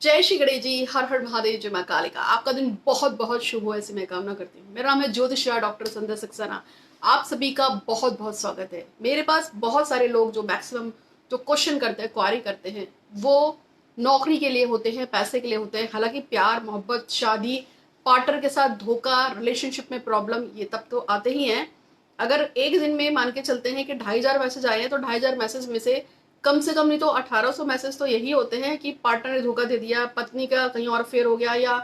जय श्री गणेश जी, हर हर महादेव, जय मां कालिका। आपका दिन बहुत बहुत शुभ हो ऐसी मैं कामना करती हूँ। मेरा नाम है ज्योतिषा डॉक्टर संध्या सक्सेना। आप सभी का बहुत बहुत स्वागत है। मेरे पास बहुत सारे लोग जो मैक्सिमम जो क्वेश्चन करते हैं, क्वारी करते हैं, वो नौकरी के लिए होते हैं, पैसे के लिए होते हैं। हालांकि प्यार, मोहब्बत, शादी, पार्टनर के साथ धोखा, रिलेशनशिप में प्रॉब्लम, ये तब तो आते ही हैं। अगर एक दिन में मान के चलते हैं कि 2,500 मैसेज आए हैं, तो 2,500 मैसेज में से कम नहीं तो 1,800 मैसेज तो यही होते हैं कि पार्टनर ने धोखा दे दिया, पत्नी का कहीं और अफेयर हो गया, या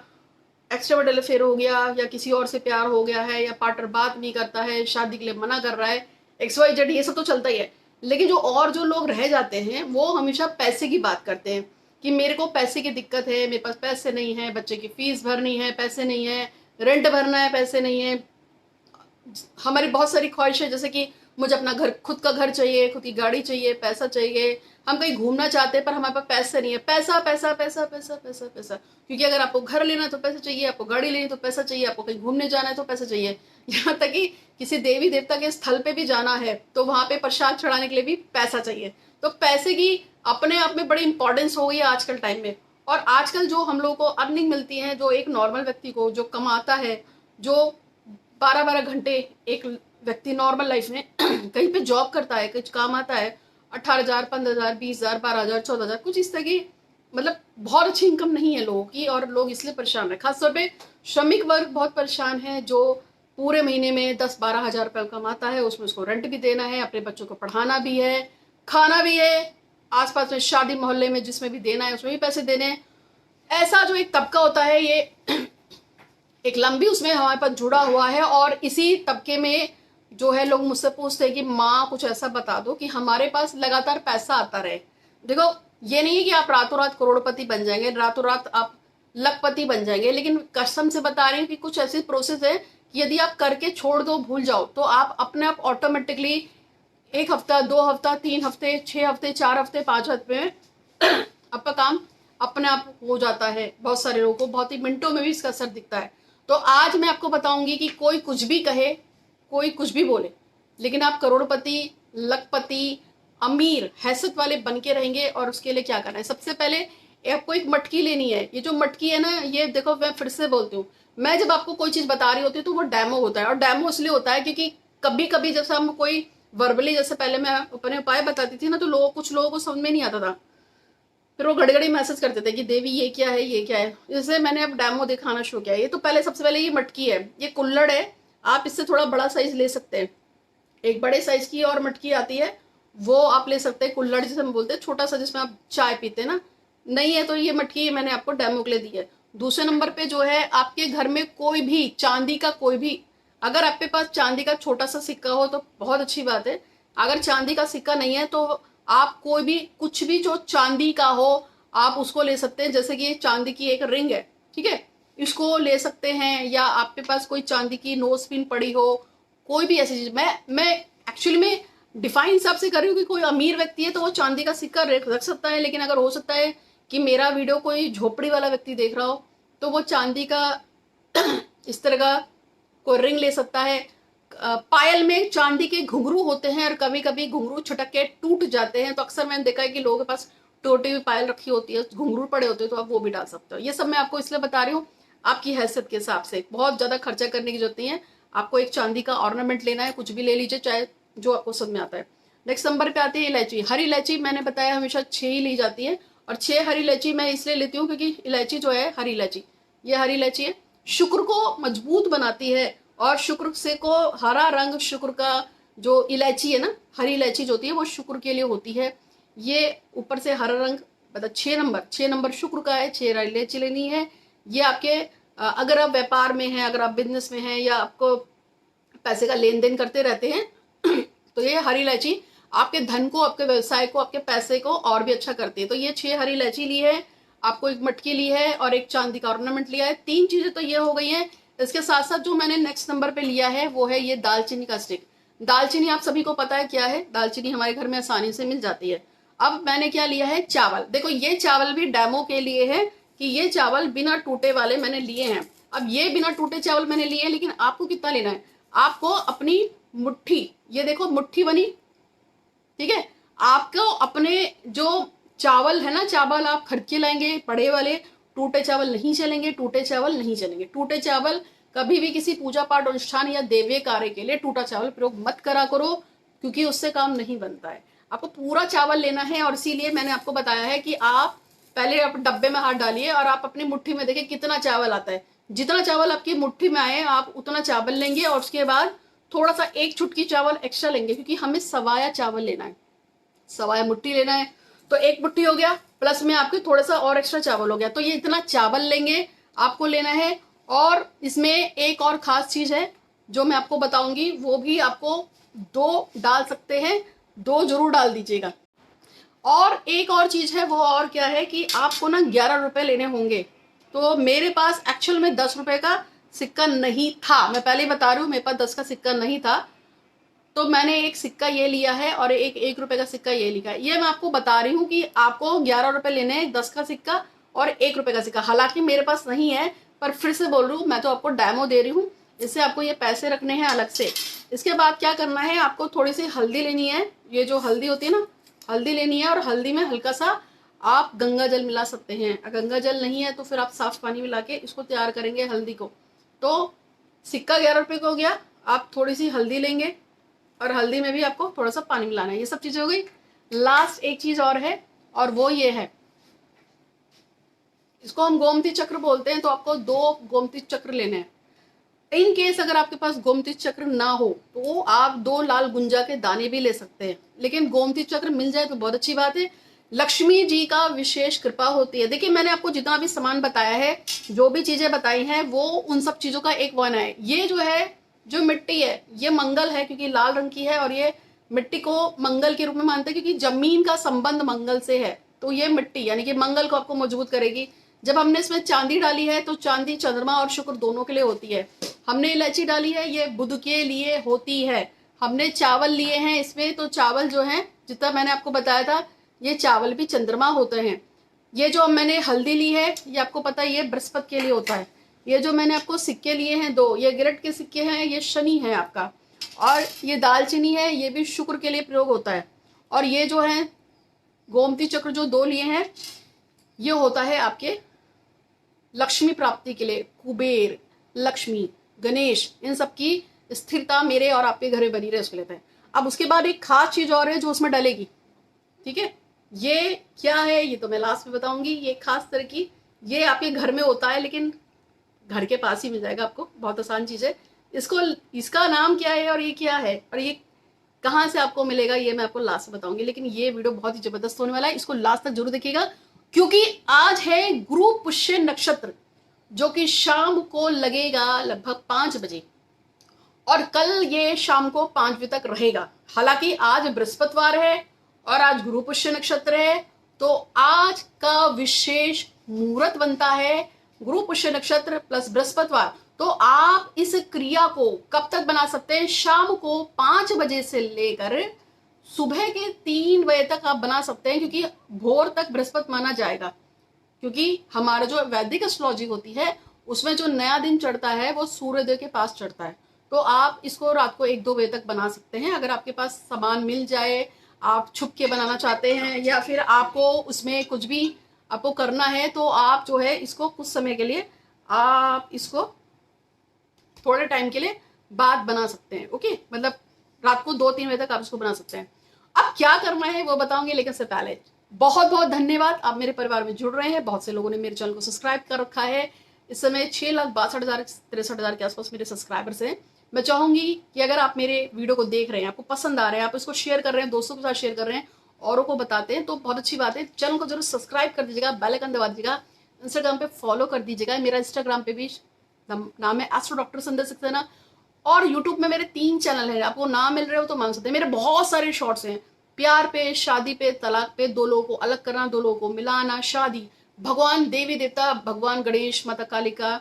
एक्स्ट्रावर्डल अफेयर हो गया, या किसी और से प्यार हो गया है, या पार्टनर बात नहीं करता है, शादी के लिए मना कर रहा है, XYZ, ये सब तो चलता ही है। लेकिन जो लोग रह जाते हैं वो हमेशा पैसे की बात करते हैं कि मेरे को पैसे की दिक्कत है, मेरे पास पैसे नहीं है, बच्चे की फीस भरनी है, पैसे नहीं है, रेंट भरना है, पैसे नहीं है। हमारी बहुत सारी ख्वाहिश है, जैसे कि मुझे अपना घर, खुद का घर चाहिए, खुद की गाड़ी चाहिए, पैसा चाहिए, हम कहीं घूमना चाहते हैं पर हमारे पास पैसे नहीं है। पैसा पैसा पैसा पैसा पैसा पैसा, क्योंकि अगर आपको घर लेना है तो पैसा चाहिए, आपको गाड़ी लेनी तो पैसा चाहिए, आपको कहीं घूमने जाना है तो पैसा चाहिए, यहाँ तक कि किसी देवी देवता के स्थल पे भी जाना है तो वहां पे प्रसाद चढ़ाने के लिए भी पैसा चाहिए। तो पैसे की अपने आप में बड़ी इंपॉर्टेंस हो गई है आजकल टाइम में। और आजकल जो हम लोगों को अर्निंग मिलती है, जो एक नॉर्मल व्यक्ति को जो कमाता है, जो 12-12 घंटे एक व्यक्ति नॉर्मल लाइफ में कहीं पे जॉब करता है, कुछ काम आता है, 18,000, 15,000, 20,000, 12,000, 14,000, कुछ इस तरह की, मतलब बहुत अच्छी इनकम नहीं है लोगों की, और लोग इसलिए परेशान है। खासतौर पे श्रमिक वर्ग बहुत परेशान है, जो पूरे महीने में 10-12 हज़ार रुपये कमाता है, उसमें उसको रेंट भी देना है, अपने बच्चों को पढ़ाना भी है, खाना भी है, आसपास में शादी मोहल्ले में जिसमें भी देना है उसमें भी पैसे देने हैं। ऐसा जो एक तबका होता है, ये एक लंबी उसमें हमारे पास जुड़ा हुआ है। और इसी तबके में जो है लोग मुझसे पूछते हैं कि माँ कुछ ऐसा बता दो कि हमारे पास लगातार पैसा आता रहे। देखो, ये नहीं है कि आप रातों रात करोड़पति बन जाएंगे, रातों रात आप लखपति बन जाएंगे, लेकिन कसम से बता रही हूँ कि कुछ ऐसी प्रोसेस है कि यदि आप करके छोड़ दो, भूल जाओ, तो आप अपने आप ऑटोमेटिकली 1 हफ्ता, 2 हफ्ता, 3 हफ्ते, 6 हफ्ते, 4 हफ्ते, 5 हफ्ते में आपका काम अपने आप हो जाता है। बहुत सारे लोगों को बहुत ही मिनटों में भी इसका असर दिखता है। तो आज मैं आपको बताऊंगी कि कोई कुछ भी कहे, कोई कुछ भी बोले, लेकिन आप करोड़पति, लखपति, अमीर, हैसियत वाले बन के रहेंगे। और उसके लिए क्या करना है? सबसे पहले आपको एक मटकी लेनी है। ये जो मटकी है ना, ये देखो, मैं फिर से बोलती हूँ, मैं जब आपको कोई चीज बता रही होती हूँ तो वो डेमो होता है। और डेमो इसलिए होता है क्योंकि कभी कभी जैसे हम कोई वर्बली, जैसे पहले मैं अपने उपाय बताती थी ना, तो कुछ लोगों को समझ में नहीं आता था, फिर वो घड़ी घड़ी मैसेज करते थे कि देवी ये क्या है, ये क्या है। जैसे मैंने अब डेमो दिखाना शुरू किया। ये तो पहले, सबसे पहले ये मटकी है, ये कुल्हड़ है। आप इससे थोड़ा बड़ा साइज ले सकते हैं, एक बड़े साइज की और मटकी आती है, वो आप ले सकते हैं। कुल्हड़ जिसे हम बोलते हैं, छोटा सा जिसमें आप चाय पीते हैं ना, नहीं है तो ये मटकी मैंने आपको डेमो के लिए दी है। दूसरे नंबर पे जो है, आपके घर में कोई भी चांदी का, कोई भी, अगर आपके पास चांदी का छोटा सा सिक्का हो तो बहुत अच्छी बात है। अगर चांदी का सिक्का नहीं है तो आप कोई भी, कुछ भी जो चांदी का हो, आप उसको ले सकते हैं। जैसे कि ये चांदी की एक रिंग है, ठीक है, इसको ले सकते हैं। या आपके पास कोई चांदी की नोज पिन पड़ी हो, कोई भी ऐसी चीज, मैं एक्चुअली में डिफाइन हिसाब से कर रही हूँ कि कोई अमीर व्यक्ति है तो वो चांदी का सिक्का रख सकता है। लेकिन अगर हो सकता है कि मेरा वीडियो कोई झोपड़ी वाला व्यक्ति देख रहा हो, तो वो चांदी का इस तरह का कोई रिंग ले सकता है। पायल में चांदी के घुंघरू होते हैं, और कभी कभी घुंघरू छटक के टूट जाते हैं, तो अक्सर मैंने देखा है कि लोगों के पास टूटी हुई पायल रखी होती है, घुंघरू पड़े होते हैं, तो आप वो भी डाल सकते हो। ये सब मैं आपको इसलिए बता रही हूँ, आपकी हैसियत के हिसाब से। बहुत ज्यादा खर्चा करने की जरूरत नहीं है। आपको एक चांदी का ऑर्नामेंट लेना है, कुछ भी ले लीजिए, चाहे जो आपको समझ में आता है। नेक्स्ट नंबर पे आती है इलायची। हरी इलायची मैंने बताया हमेशा 6 ही ली जाती है, और 6 हरी इलायची मैं इसलिए लेती हूँ क्योंकि इलायची जो है, हरी इलायची, ये हरी इलायची है, शुक्र को मजबूत बनाती है। और शुक्र से को हरा रंग, शुक्र का जो इलायची है ना, हरी इलायची जो होती है वो शुक्र के लिए होती है। ये ऊपर से हरा रंग, मतलब 6 नंबर शुक्र का है, 6 हरी इलायची लेनी है। ये आपके अगर आप व्यापार में हैं, अगर आप बिजनेस में हैं, या आपको पैसे का लेन देन करते रहते हैं तो ये हरी इलायची आपके धन को, आपके व्यवसाय को, आपके पैसे को और भी अच्छा करती है। तो ये 6 हरी इलायची ली है, आपको एक मटकी ली है, और एक चांदी का ऑर्नामेंट लिया है। 3 चीजें तो ये हो गई हैं। इसके साथ साथ जो मैंने नेक्स्ट नंबर पे लिया है वो है ये दालचीनी का स्टिक। दालचीनी आप सभी को पता है क्या है, दालचीनी हमारे घर में आसानी से मिल जाती है। अब मैंने क्या लिया है, चावल। देखो, ये चावल भी डेमो के लिए है कि ये चावल बिना टूटे वाले मैंने लिए हैं। अब ये बिना टूटे चावल मैंने लिए हैं, लेकिन आपको कितना लेना है? आपको अपनी मुट्ठी, ये देखो मुट्ठी बनी, ठीक है, आपको अपने जो चावल है ना, चावल आप खरीद के लाएंगे बड़े वाले, टूटे चावल नहीं चलेंगे, टूटे चावल नहीं चलेंगे। टूटे चावल कभी भी किसी पूजा पाठ अनुष्ठान या देवीय कार्य के लिए टूटा चावल प्रयोग मत करा करो, क्योंकि उससे काम नहीं बनता है। आपको पूरा चावल लेना है, और इसीलिए मैंने आपको बताया है कि आप पहले आप डब्बे में हाथ डालिए और आप अपनी मुट्ठी में देखिए कितना चावल आता है। जितना चावल आपकी मुट्ठी में आए आप उतना चावल लेंगे, और उसके बाद थोड़ा सा एक चुटकी चावल एक्स्ट्रा लेंगे, क्योंकि हमें सवाया चावल लेना है, सवाया मुट्ठी लेना है। तो एक मुट्ठी हो गया, प्लस में आपके थोड़ा सा और एक्स्ट्रा चावल हो गया, तो ये इतना चावल लेंगे आपको लेना है। और इसमें एक और खास चीज है जो मैं आपको बताऊंगी, वो भी आपको 2 डाल सकते हैं, 2 जरूर डाल दीजिएगा। और एक और चीज है, वो और क्या है कि आपको ना 11 रुपए लेने होंगे। तो मेरे पास एक्चुअल में 10 रुपए का सिक्का नहीं था, मैं पहले ही बता रही हूँ, मेरे पास 10 का सिक्का नहीं था, तो मैंने एक सिक्का ये लिया है और एक रुपए का सिक्का ये लिखा है। ये मैं आपको बता रही हूँ कि आपको 11 रुपए लेने हैं, 10 का सिक्का और 1 रुपए का सिक्का। हालांकि मेरे पास नहीं है, पर फिर से बोल रही हूँ, मैं तो आपको डेमो दे रही हूँ, इससे आपको ये पैसे रखने हैं अलग से। इसके बाद क्या करना है, आपको थोड़ी सी हल्दी लेनी है, ये जो हल्दी होती है ना, हल्दी लेनी है, और हल्दी में हल्का सा आप गंगा जल मिला सकते हैं। गंगा जल नहीं है तो फिर आप साफ पानी मिला के इसको तैयार करेंगे हल्दी को। तो सिक्का 11 रुपए का हो गया, आप थोड़ी सी हल्दी लेंगे और हल्दी में भी आपको थोड़ा सा पानी मिलाना है। ये सब चीजें हो गई। लास्ट एक चीज और है, और वो ये है, इसको हम गोमती चक्र बोलते हैं। तो आपको 2 गोमती चक्र लेने हैं। इन केस अगर आपके पास गोमती चक्र ना हो तो आप 2 लाल गुंजा के दाने भी ले सकते हैं, लेकिन गोमती चक्र मिल जाए तो बहुत अच्छी बात है। लक्ष्मी जी का विशेष कृपा होती है। देखिए मैंने आपको जितना भी सामान बताया है, जो भी चीजें बताई हैं, वो उन सब चीजों का एक वन है। ये जो है, जो मिट्टी है, ये मंगल है, क्योंकि लाल रंग की है, और ये मिट्टी को मंगल के रूप में मानते हैं, क्योंकि जमीन का संबंध मंगल से है। तो ये मिट्टी यानी कि मंगल को आपको मजबूत करेगी। जब हमने इसमें चांदी डाली है तो चांदी चंद्रमा और शुक्र दोनों के लिए होती है। हमने इलायची डाली है, ये बुध के लिए होती है। हमने चावल लिए हैं इसमें, तो चावल जो है, जितना मैंने आपको बताया था, ये चावल भी चंद्रमा होते हैं। ये जो मैंने हल्दी ली है, ये आपको पता है ये बृहस्पति के लिए होता है। ये जो मैंने आपको सिक्के लिए हैं 2, ये गिरट के सिक्के हैं, ये शनि है आपका। और ये दालचीनी है, ये भी शुक्र के लिए प्रयोग होता है। और ये जो है गोमती चक्र जो 2 लिए हैं, ये होता है आपके लक्ष्मी प्राप्ति के लिए। कुबेर, लक्ष्मी, गणेश, इन सब की स्थिरता मेरे और आपके घर में बनी रहे, उसके लेते हैं। अब उसके बाद एक खास चीज और है जो उसमें डलेगी, ठीक है। ये क्या है ये तो मैं लास्ट में बताऊंगी। ये खास तरह की, ये आपके घर में होता है, लेकिन घर के पास ही मिल जाएगा आपको, बहुत आसान चीज है। इसको, इसका नाम क्या है और ये क्या है और ये कहाँ से आपको मिलेगा, ये मैं आपको लास्ट में बताऊंगी। लेकिन ये वीडियो बहुत ही जबरदस्त होने वाला है, इसको लास्ट तक जरूर देखिएगा, क्योंकि आज है गुरु पुष्य नक्षत्र, जो कि शाम को लगेगा लगभग 5 बजे, और कल ये शाम को 5 बजे तक रहेगा। हालांकि आज बृहस्पतिवार है और आज गुरु पुष्य नक्षत्र है, तो आज का विशेष मुहूर्त बनता है गुरु पुष्य नक्षत्र प्लस बृहस्पतिवार। तो आप इस क्रिया को कब तक बना सकते हैं, शाम को 5 बजे से लेकर सुबह के 3 बजे तक आप बना सकते हैं, क्योंकि भोर तक बृहस्पति माना जाएगा। क्योंकि हमारा जो वैदिक एस्ट्रोलॉजी होती है, उसमें जो नया दिन चढ़ता है वो सूर्योदय के पास चढ़ता है। तो आप इसको रात को 1-2 बजे तक बना सकते हैं, अगर आपके पास सामान मिल जाए, आप छुप के बनाना चाहते हैं, या फिर आपको उसमें कुछ भी आपको करना है, तो आप जो है इसको कुछ समय के लिए, आप इसको थोड़े टाइम के लिए बाद बना सकते हैं। ओके, मतलब रात को 2-3 बजे तक आप इसको बना सकते हैं। अब क्या करना है वो बताऊंगी, लेकिन से पहले बहुत बहुत धन्यवाद, आप मेरे परिवार में जुड़ रहे हैं। बहुत से लोगों ने मेरे चैनल को सब्सक्राइब कर रखा है। इस समय 6,62,63 के आसपास मेरे सब्सक्राइबर्स हैं। मैं चाहूंगी कि अगर आप मेरे वीडियो को देख रहे हैं, आपको पसंद आ रहे हैं, आप इसको शेयर कर रहे हैं, दोस्तों के साथ शेयर कर रहे हैं, औरों को बताते हैं, तो बहुत अच्छी बात है। चैनल को जरूर सब्सक्राइब कर दीजिएगा, बेल आइकन दबा दीजिएगा, इंस्टाग्राम पे फॉलो कर दीजिएगा। मेरा इंस्टाग्राम पे भी नाम है एस्ट्रो डॉक्टर संध्या सक्सेना, और यूट्यूब में मेरे 3 चैनल हैं। आपको ना मिल रहे हो तो मान सकते हैं। मेरे बहुत सारे शॉर्ट्स हैं, प्यार पे, शादी पे, तलाक पे, 2 लोगों को अलग करना, 2 लोगों को मिलाना, शादी, भगवान, देवी देवता, भगवान गणेश, माता कालिका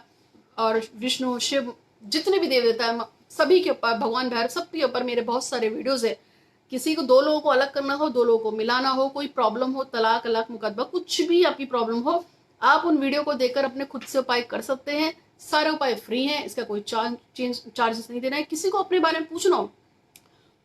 और विष्णु, शिव, जितने भी देवी देवता है सभी के ऊपर, भगवान भैरव, सबके ऊपर मेरे बहुत सारे वीडियोस है। किसी को 2 लोगों को अलग करना हो, 2 लोगों को मिलाना हो, कोई प्रॉब्लम हो, तलाक, अलग, मुकदमा, कुछ भी आपकी प्रॉब्लम हो, आप उन वीडियो को देखकर अपने खुद से उपाय कर सकते हैं। सारे उपाय फ्री हैं, इसका कोई चार्जेस नहीं देना है। किसी को अपने बारे में पूछना हो,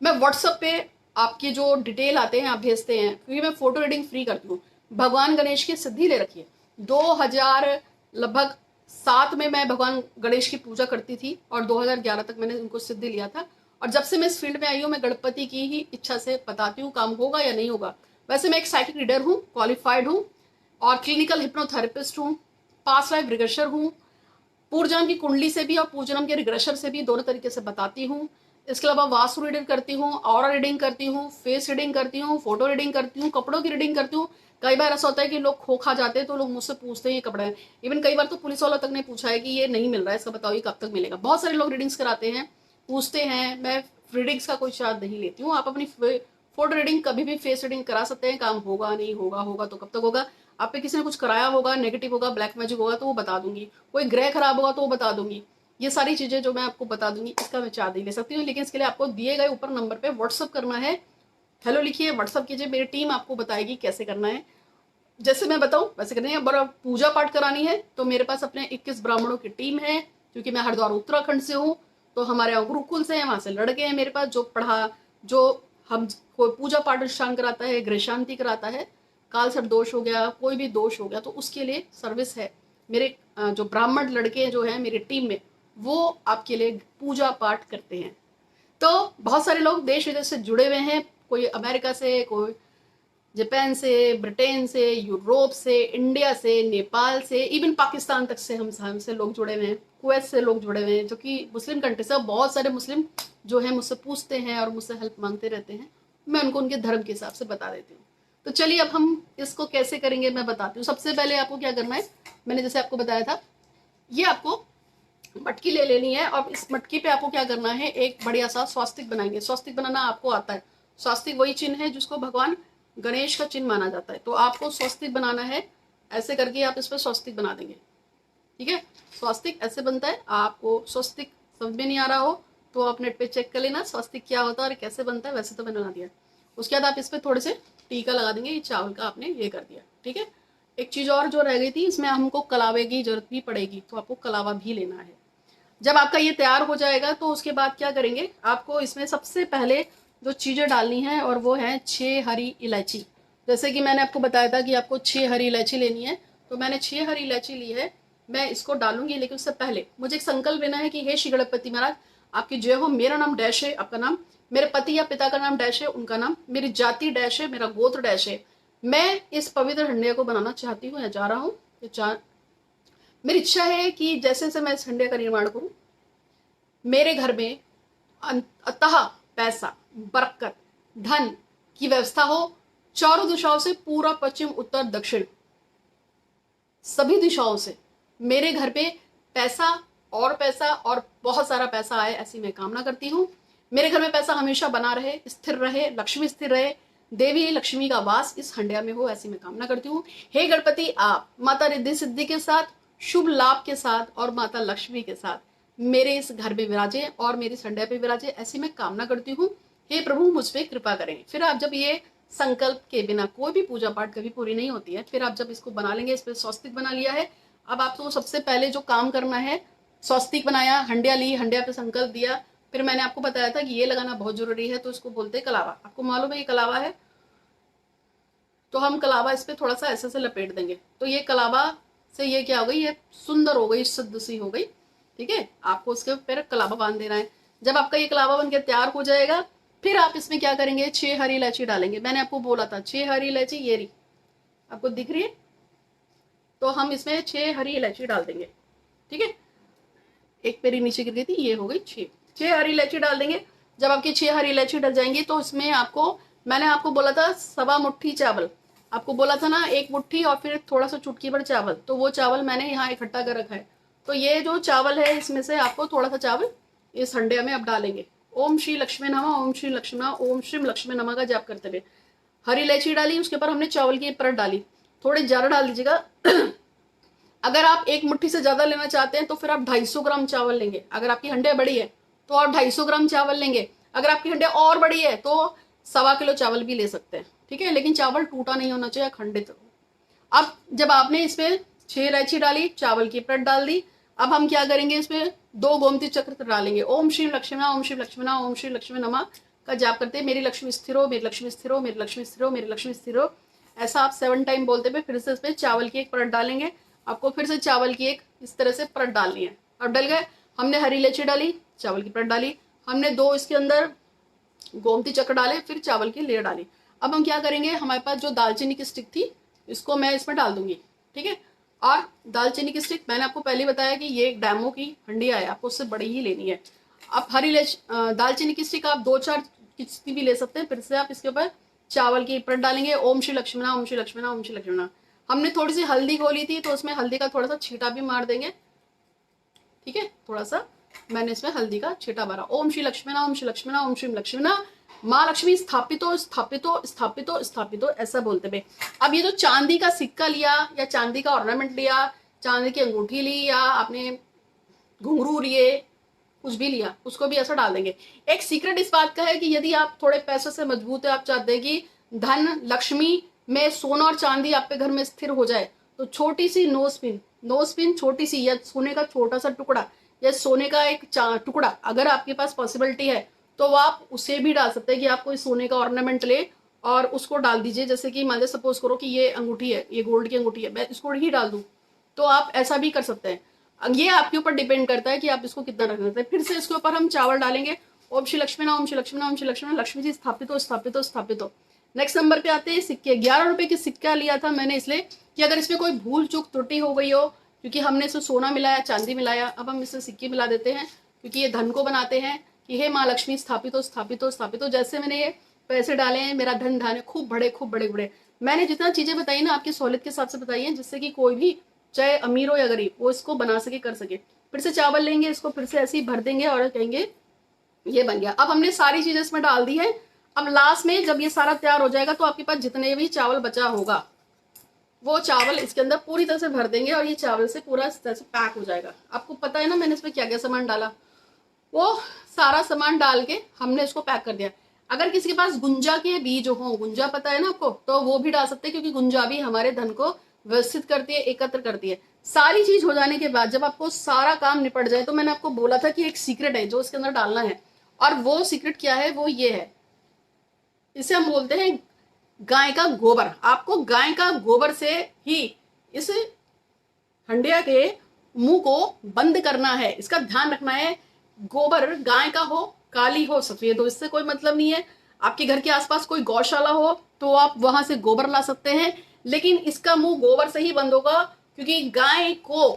मैं व्हाट्सएप पे आपके जो डिटेल आते हैं आप भेजते हैं, क्योंकि मैं फोटो रीडिंग फ्री करती हूँ। भगवान गणेश की सिद्धि ले रखी है। 2000 लगभग 7 में मैं भगवान गणेश की पूजा करती थी और 2011 तक मैंने उनको सिद्धि लिया था। और जब से मैं इस फील्ड में आई हूँ, मैं गणपति की ही इच्छा से बताती हूँ काम होगा या नहीं होगा। वैसे मैं एक साइकिक रीडर हूँ, क्वालिफाइड हूँ और क्लिनिकल हिप्नोथेरेपिस्ट हूँ, पास्ट लाइफ रिग्रेशर हूँ। पूर्वजन्म की कुंडली से भी और पूर्वजन्म के रिग्रेशर से भी दोनों तरीके से बताती हूँ। इसके अलावा वास्तु रीडिंग करती हूँ, ऑरा रीडिंग करती हूँ, फेस रीडिंग करती हूँ, फोटो रीडिंग करती हूँ, कपड़ों की रीडिंग करती हूँ। कई बार ऐसा होता है कि लोग खो खा जाते हैं तो लोग मुझसे पूछते हैं ये कपड़ा है। इवन कई बार तो पुलिस वालों तक ने पूछा है कि ये नहीं मिल रहा है, इसका बताओ ये कब तक मिलेगा। बहुत सारे लोग रीडिंग्स कराते हैं, पूछते हैं। मैं रीडिंग्स का कोई चार्ज नहीं लेती हूँ। आप अपनी फोटो रीडिंग कभी भी, फेस रीडिंग करा सकते हैं। काम होगा नहीं होगा, होगा तो कब तक होगा। आप पे किसी ने कुछ कराया होगा, नेगेटिव होगा, ब्लैक मैजिक होगा तो वो बता दूंगी। कोई ग्रह खराब होगा तो वो बता दूंगी। ये सारी चीजें जो मैं आपको बता दूंगी, इसका मैं चार्ज नहीं ले सकती हूँ। लेकिन इसके लिए आपको दिए गए ऊपर नंबर पे व्हाट्सअप करना है। हेलो लिखिए, व्हाट्सअप कीजिए, मेरी टीम आपको बताएगी कैसे करना है। जैसे मैं बताऊं वैसे करनी है। बड़ा पूजा पाठ करानी है तो मेरे पास अपने 21 ब्राह्मणों की टीम है, क्योंकि मैं हरिद्वार उत्तराखंड से हूँ। तो हमारे यहाँ गुरुकुल से हैं, वहां से लड़के हैं मेरे पास जो पढ़ा, जो हम कोई पूजा पाठ अनुष्ठान कराता है, गृह शांति कराता है, काल सर्प दोष हो गया, कोई भी दोष हो गया तो उसके लिए सर्विस है। मेरे जो ब्राह्मण लड़के जो हैं मेरी टीम में, वो आपके लिए पूजा पाठ करते हैं। तो बहुत सारे लोग देश विदेश से जुड़े हुए हैं, कोई अमेरिका से, कोई जापान से, ब्रिटेन से, यूरोप से, इंडिया से, नेपाल से, इवन पाकिस्तान तक से हमसे लोग जुड़े हुए हैं। कुवैत से लोग जुड़े हुए हैं जो कि मुस्लिम कंट्री से। बहुत सारे मुस्लिम जो है मुझसे पूछते हैं और मुझसे हेल्प मांगते रहते हैं। मैं उनको उनके धर्म के हिसाब से बता देती हूँ। तो चलिए अब हम इसको कैसे करेंगे मैं बताती हूँ। सबसे पहले आपको क्या करना है, मैंने जैसे आपको बताया था, ये आपको मटकी ले लेनी है और इस मटकी पे आपको क्या करना है, एक बढ़िया सा स्वास्तिक बनाएंगे। स्वास्तिक बनाना आपको आता है। स्वास्तिक वही चिन्ह है जिसको भगवान गणेश का चिन्ह माना जाता है। तो आपको स्वास्तिक बनाना है, ऐसे करके आप इस पर स्वास्तिक बना देंगे। ठीक है, स्वास्तिक ऐसे बनता है। आपको स्वास्तिक समझ में नहीं आ रहा हो तो आप नेट पे चेक कर लेना स्वास्तिक क्या होता है और कैसे बनता है। वैसे तो मैंने बना दिया। उसके बाद आप इस पर थोड़े से टीका लगा देंगे। ये चावल का आपने ये कर दिया। ठीक है, एक चीज और जो रह गई थी, इसमें हमको कलावे की जरूरत भी पड़ेगी, तो आपको कलावा भी लेना है। जब आपका ये तैयार हो जाएगा तो उसके बाद क्या करेंगे, आपको इसमें सबसे पहले जो चीजें डालनी है और वो है 6 हरी इलायची। जैसे कि मैंने आपको बताया था कि आपको 6 हरी इलायची लेनी है, तो मैंने 6 हरी इलायची ली है। मैं इसको डालूंगी, लेकिन उससे पहले मुझे एक संकल्प लेना है कि हे श्री गणपति महाराज आपकी जय हो। मेरा नाम डैश है, आपका नाम, मेरे पति या पिता का नाम डैश है, उनका नाम, मेरी जाति डैश है, मेरा गोत्र डैश है। मैं इस पवित्र हंडिया को बनाना चाहती हूँ या जा रहा हूँ। मेरी इच्छा है कि जैसे से मैं इस हंडिया का निर्माण करूं, मेरे घर में अतः पैसा, बरकत, धन की व्यवस्था हो। चारों दिशाओं से, पूर्व, पश्चिम, उत्तर, दक्षिण, सभी दिशाओं से मेरे घर पे पैसा और बहुत सारा पैसा आए, ऐसी मैं कामना करती हूँ। मेरे घर में पैसा हमेशा बना रहे, स्थिर रहे, लक्ष्मी स्थिर रहे, देवी लक्ष्मी का वास इस हंडिया में हो, ऐसी मैं कामना करती हूँ। हे गणपति आप माता रिद्धि सिद्धि के साथ, शुभ लाभ के साथ और माता लक्ष्मी के साथ मेरे इस घर में विराजे और मेरी इस हंडिया पे विराजे, ऐसी मैं कामना करती हूँ। हे प्रभु मुझ पे कृपा करें। फिर आप जब ये संकल्प के बिना कोई भी पूजा पाठ कभी पूरी नहीं होती है। फिर आप जब इसको बना लेंगे, इस पर स्वस्तिक बना लिया है, अब आपको सबसे पहले जो काम करना है, स्वस्तिक बनाया, हंडिया ली, हंडिया पे संकल्प दिया। फिर मैंने आपको बताया था कि ये लगाना बहुत जरूरी है, तो इसको बोलते हैं कलावा। आपको मालूम है ये कलावा है, तो हम कलावा इस पे थोड़ा सा ऐसे से लपेट देंगे। तो ये कलावा से ये क्या हो गई, ये सुंदर हो गई, शुद्ध सी हो गई। ठीक है, आपको उसके ऊपर कलावा बांध देना है। जब आपका ये कलावा बन के तैयार हो जाएगा, फिर आप इसमें क्या करेंगे, 6 हरी इलायची डालेंगे। मैंने आपको बोला था 6 हरी इलायची, ये रही, आपको दिख रही है। तो हम इसमें 6 हरी इलायची डाल देंगे। ठीक है, एक पेरी नीचे गिर गई थी, ये हो गई 6 हरी इलायची डाल देंगे। जब आपकी 6 हरी इलायची डल जाएंगी तो इसमें आपको, मैंने आपको बोला था 1.25 मुट्ठी चावल, आपको बोला था ना 1 मुट्ठी और फिर थोड़ा सा चुटकी भर चावल, तो वो चावल मैंने यहाँ इकट्ठा कर रखा है। तो ये जो चावल है इसमें से आपको थोड़ा सा चावल इस हंडिया में अब डालेंगे। ओम श्री लक्ष्मी नमः, ओम श्री लक्ष्मी नमः, ओम श्री लक्ष्मी नमः का जाप करते हुए हरी इलायची डाली, उसके ऊपर हमने चावल की परत डाली। थोड़ी ज्यादा डाल दीजिएगा। अगर आप 1 मुट्ठी से ज्यादा लेना चाहते हैं तो फिर आप 250 ग्राम चावल लेंगे। अगर आपकी हंडिया बड़ी है तो आप 250 ग्राम चावल लेंगे। अगर आपकी हंडिया और बड़ी है तो 1.25 किलो चावल भी ले सकते हैं। ठीक है, लेकिन चावल टूटा नहीं होना चाहिए, खंडित। अब जब आपने इसमें 6 इलायची डाली, चावल की परत डाल दी, अब हम क्या करेंगे, इसमें 2 गोमती चक्र डालेंगे। ओम श्री लक्ष्मी नमः, ओम श्री लक्ष्मी नमः, ओम श्री लक्ष्मी नमः का जाप करते हैं। मेरी लक्ष्मी स्थिर हो, मेरी लक्ष्मी स्थिर हो, मेरी लक्ष्मी स्थिर हो, मेरी लक्ष्मी स्थिर हो। ऐसा आप 7 टाइम बोलते हुए फिर से इसमें चावल की एक परत डालेंगे। आपको फिर से चावल की एक इस तरह से परत डालनी है। अब डल गए, हमने हरी इलायची डाली, चावल की परत डाली, हमने 2 इसके अंदर गोमती चक्र डाले, फिर चावल की लेयर डाली। अब हम क्या करेंगे, हमारे पास जो दालचीनी की स्टिक थी इसको मैं इसमें डाल दूंगी, ठीक है। और दालचीनी की स्टिक मैंने आपको पहले बताया कि ये एक डैमो की हंडिया है, आपको उससे बड़ी ही लेनी है। अब हरी दालचीनी की स्टिक आप 2-4 कितनी भी ले सकते हैं। फिर से आप इसके ऊपर चावल की परत डालेंगे। ओम श्री लक्ष्मणा, ओम श्री लक्ष्मणा, ओम श्री लक्ष्मणा। हमने थोड़ी सी हल्दी घोली थी तो उसमें हल्दी का थोड़ा सा छींटा भी मार देंगे, ठीक है। थोड़ा सा मैंने इसमें हल्दी का छींटा मारा। ओम श्री लक्ष्मणा, ओम श्री लक्ष्मणा, ओम श्री लक्ष्मणा। माँ लक्ष्मी स्थापितो स्थापितो स्थापितो स्थापितो, ऐसा बोलते हुए। अब ये जो चांदी का सिक्का लिया या चांदी का ऑर्नामेंट लिया, चांदी की अंगूठी ली या आपने घुंघरू लिए, कुछ भी लिया, उसको भी ऐसा डाल देंगे। एक सीक्रेट इस बात का है कि यदि आप थोड़े पैसों से मजबूत है, आप चाहते हैं कि धन लक्ष्मी में सोना और चांदी आपके घर में स्थिर हो जाए, तो छोटी सी नोज पिन छोटी सी, या सोने का छोटा सा टुकड़ा या सोने का एक टुकड़ा अगर आपके पास पॉसिबिलिटी है तो आप उसे भी डाल सकते हैं कि आप कोई सोने का ऑर्नामेंट ले और उसको डाल दीजिए। जैसे कि मान लीजिए सपोज करो कि ये अंगूठी है, ये गोल्ड की अंगूठी है, मैं इसको ही डाल दूं, तो आप ऐसा भी कर सकते हैं। ये आपके ऊपर डिपेंड करता है कि आप इसको कितना रख सकते हैं। फिर से इसके ऊपर हम चावल डालेंगे। ओम श्री लक्ष्मणा, ओम श्री लक्ष्मणा, ओम श्री लक्ष्मणा। लक्ष्मी जी स्थापित हो, स्थापित हो, स्थापित हो। नेक्स्ट नंबर पे आते हैं सिक्के। 11 रुपए की सिक्का लिया था मैंने इसलिए कि अगर इसमें कोई भूल चूक त्रुटि हो गई हो, क्योंकि हमने इसमें सोना मिलाया, चांदी मिलाया, अब हम इसमें सिक्के मिला देते हैं क्योंकि ये धन को बनाते हैं कि हे माँ लक्ष्मी स्थापित हो, स्थापित हो, स्थापित हो। जैसे मैंने ये पैसे डाले हैं, मेरा धन धान है खूब बड़े खूब बड़े बड़े। मैंने जितना चीजें बताई ना आपकी सहूलियत के हिसाब से बताई है, जिससे कि कोई भी चाहे अमीर हो या गरीब वो इसको बना सके, कर सके। फिर से चावल लेंगे, इसको फिर से ऐसे ही भर देंगे और कहेंगे ये बन गया। अब हमने सारी चीजें इसमें डाल दी है। अब लास्ट में जब ये सारा तैयार हो जाएगा तो आपके पास जितने भी चावल बचा होगा वो चावल इसके अंदर पूरी तरह से भर देंगे और ये चावल से पूरा इस तरह से पैक हो जाएगा। आपको पता है ना मैंने इसमें क्या क्या सामान डाला, वो सारा सामान डाल के हमने इसको पैक कर दिया। अगर किसी के पास गुंजा के बीज हो, गुंजा पता है ना आपको, तो वो भी डाल सकते हैं क्योंकि गुंजा भी हमारे धन को व्यवस्थित करती है, एकत्र करती है। सारी चीज हो जाने के बाद जब आपको सारा काम निपट जाए तो मैंने आपको बोला था कि एक सीक्रेट है जो इसके अंदर डालना है, और वो सीक्रेट क्या है, वो ये है, इसे हम बोलते हैं गाय का गोबर। आपको गाय का गोबर से ही इस हंडिया के मुंह को बंद करना है, इसका ध्यान रखना है। गोबर गाय का हो, काली हो, सफेद हो, इससे कोई मतलब नहीं है। आपके घर के आसपास कोई गौशाला हो तो आप वहां से गोबर ला सकते हैं, लेकिन इसका मुंह गोबर से ही बंद होगा क्योंकि गाय को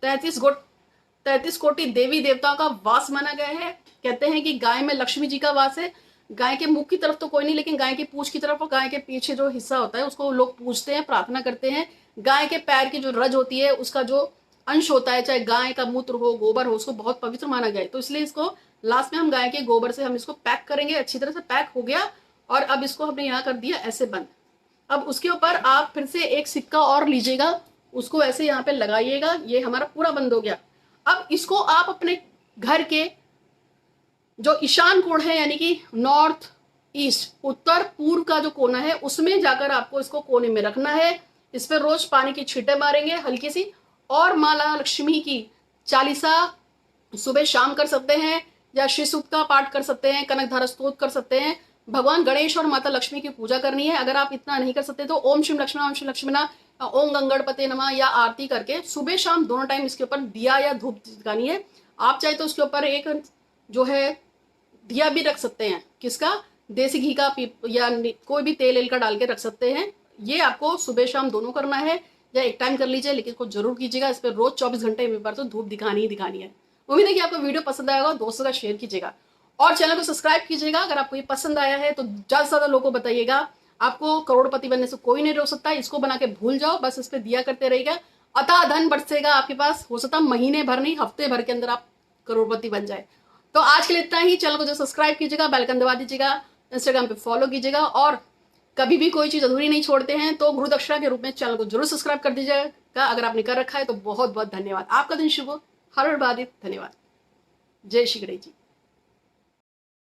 33 कोटि देवी देवताओं का वास माना गया है। कहते हैं कि गाय में लक्ष्मी जी का वास है। गाय के मुख की तरफ तो कोई नहीं, लेकिन गाय की पूंछ की तरफ और गाय के पीछे जो हिस्सा होता है उसको लोग पूजते हैं, प्रार्थना करते हैं। गाय के पैर की जो रज होती है उसका जो अंश होता है, चाहे गाय का मूत्र हो, गोबर हो, उसको बहुत पवित्र माना गया है। तो इसलिए इसको लास्ट में हम गाय के गोबर से हम इसको पैक करेंगे। अच्छी तरह से पैक हो गया और अब इसको हमने यहाँ कर दिया ऐसे बंद। अब उसके ऊपर आप फिर से एक सिक्का और लीजिएगा, उसको ऐसे यहाँ पे लगाइएगा। ये हमारा पूरा बंद हो गया। अब इसको आप अपने घर के जो ईशान कोण है, यानी कि नॉर्थ ईस्ट, उत्तर पूर्व का जो कोना है, उसमें जाकर आपको इसको कोने में रखना है। इस पर रोज पानी की छींटे मारेंगे हल्की सी, और माला लक्ष्मी की चालीसा सुबह शाम कर सकते हैं, या श्री सूक्त का पाठ कर सकते हैं, कनकधारा स्तोत्र कर सकते हैं। भगवान गणेश और माता लक्ष्मी की पूजा करनी है। अगर आप इतना नहीं कर सकते तो ओम श्री लक्ष्मणा, ओम श्री लक्ष्मणा, ओम गंगणपते नमः या आरती करके सुबह शाम दोनों टाइम इसके ऊपर दिया या धूप दिखानी है। आप चाहे तो उसके ऊपर एक जो है दिया भी रख सकते हैं, किसका, देसी घी का या कोई भी तेल का डाल के रख सकते हैं। ये आपको सुबह शाम दोनों करना है, या एक टाइम कर लीजिए, लेकिन को जरूर कीजिएगा। इस पर रोज 24 घंटे में बार तो धूप दिखानी ही दिखानी है। उम्मीद है कि आपको वीडियो पसंद आएगा, दोस्तों का शेयर कीजिएगा और चैनल को सब्सक्राइब कीजिएगा। अगर आपको ये पसंद आया है तो ज्यादा से ज्यादा लोगों को बताइएगा। आपको करोड़पति बनने से कोई नहीं रोक सकता। इसको बना के भूल जाओ, बस इस पर दिया करते रहिएगा, अतः धन बरसेगा आपके पास। हो सकता महीने भर नहीं, हफ्ते भर के अंदर आप करोड़पति बन जाए। तो आज के लिए इतना ही। चैनल को जो सब्सक्राइब कीजिएगा, बेल आइकन दबा दीजिएगा, इंस्टाग्राम पे फॉलो कीजिएगा, और कभी भी कोई चीज अधूरी नहीं छोड़ते हैं तो गुरु दक्षिणा के रूप में चैनल को जरूर सब्सक्राइब कर दीजिएगा। अगर आपने कर रखा है तो बहुत बहुत धन्यवाद। आपका दिन शुभ हो। हर हर महादेव। धन्यवाद। जय श्री गणेश जी।